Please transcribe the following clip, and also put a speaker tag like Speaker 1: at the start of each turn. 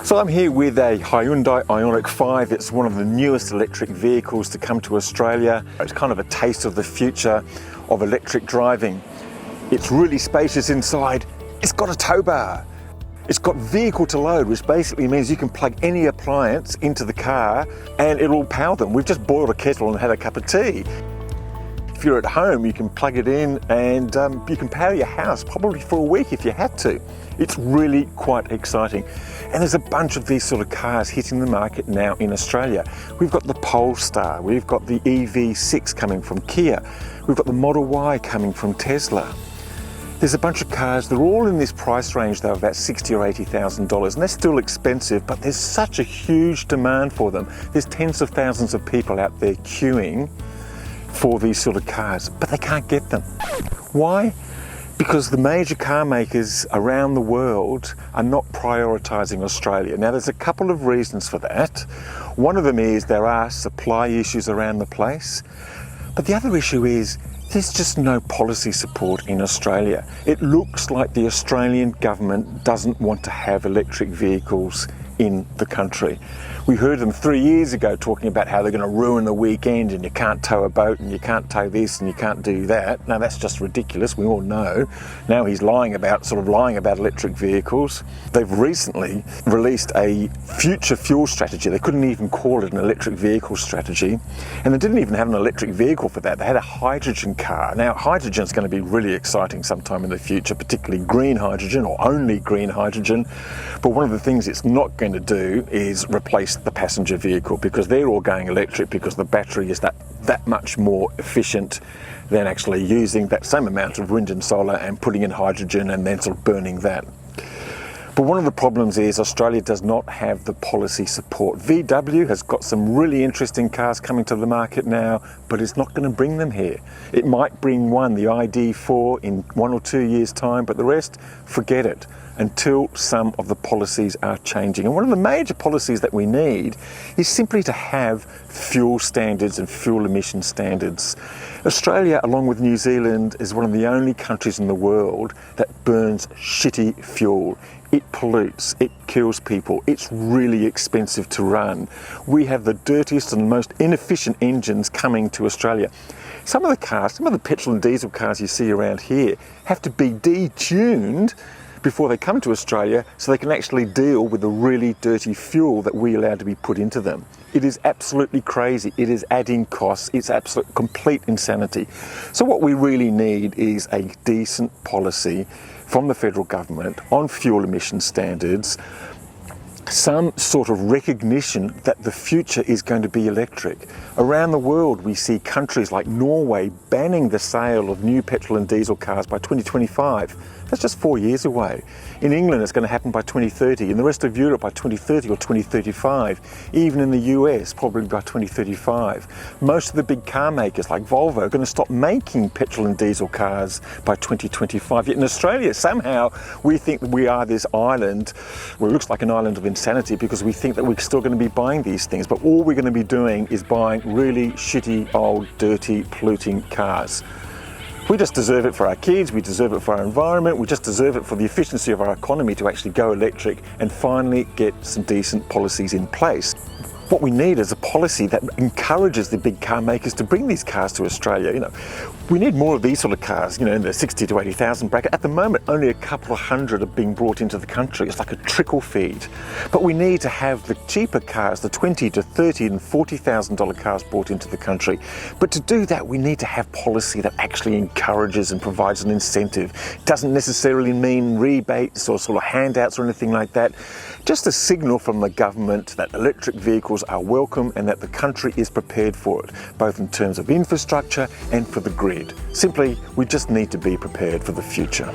Speaker 1: So I'm here with a Hyundai Ioniq 5. It's one of the newest electric vehicles to come to Australia. It's kind of a taste of the future of electric driving. It's really spacious inside. It's got a tow bar. It's got vehicle to load, which basically means you can plug any appliance into the car and it'll power them. We've just boiled a kettle and had a cup of tea. If you're at home, you can plug it in and you can power your house probably for a week if you had to. It's really quite exciting. And there's a bunch of these sort of cars hitting the market now in Australia. We've got the Polestar, we've got the EV6 coming from Kia, we've got the Model Y coming from Tesla. There's a bunch of cars, they're all in this price range though, about $60,000 or $80,000, and they're still expensive, but there's such a huge demand for them. There's tens of thousands of people out there queuing for these sort of cars, but they can't get them. Why? Because the major car makers around the world are not prioritising Australia. Now there's a couple of reasons for that. One of them is there are supply issues around the place, but the other issue is there's just no policy support in Australia. It looks like the Australian government doesn't want to have electric vehicles in the country. We heard them 3 years ago talking about how they're going to ruin the weekend and you can't tow a boat and you can't tow this and you can't do that. Now that's just ridiculous, we all know. Now he's lying about electric vehicles. They've recently released a future fuel strategy. They couldn't even call it an electric vehicle strategy. And they didn't even have an electric vehicle for that. They had a hydrogen car. Now hydrogen's going to be really exciting sometime in the future, particularly green hydrogen or only green hydrogen. But one of the things it's not going to do is replace the passenger vehicle, because they're all going electric because the battery is that much more efficient than actually using that same amount of wind and solar and putting in hydrogen and then sort of burning that. But one of the problems is Australia does not have the policy support. VW has got some really interesting cars coming to the market now, but it's not going to bring them here. It might bring one, the ID4, in 1 or 2 years' time, but the rest, forget it, until some of the policies are changing. And one of the major policies that we need is simply to have fuel standards and fuel emission standards. Australia, along with New Zealand, is one of the only countries in the world that burns shitty fuel. It pollutes, it kills people, it's really expensive to run. We have the dirtiest and most inefficient engines coming to Australia. Some of the petrol and diesel cars you see around here have to be detuned before they come to Australia so they can actually deal with the really dirty fuel that we allow to be put into them. It is absolutely crazy. It is adding costs. It's absolute complete insanity. So what we really need is a decent policy from the federal government on fuel emission standards, some sort of recognition that the future is going to be electric. Around the world, we see countries like Norway banning the sale of new petrol and diesel cars by 2025. That's just 4 years away. In England, it's going to happen by 2030. In the rest of Europe, by 2030 or 2035. Even in the US, probably by 2035. Most of the big car makers like Volvo are going to stop making petrol and diesel cars by 2025. Yet in Australia, somehow, we think that we are this island, well, it looks like an island of insanity, because we think that we're still going to be buying these things. But all we're going to be doing is buying really shitty, old, dirty, polluting cars. We just deserve it for our kids, we deserve it for our environment, we just deserve it for the efficiency of our economy to actually go electric and finally get some decent policies in place. What we need is a policy that encourages the big car makers to bring these cars to Australia. We need more of these sort of cars, in the 60 to 80,000 bracket. At the moment, only a couple of hundred are being brought into the country. It's like a trickle feed. But we need to have the cheaper cars, the $20,000 to $30,000 and $40,000 cars brought into the country. But to do that, we need to have policy that actually encourages and provides an incentive. It doesn't necessarily mean rebates or sort of handouts or anything like that. Just a signal from the government that electric vehicles are welcome and that the country is prepared for it, both in terms of infrastructure and for the grid. Simply, we just need to be prepared for the future.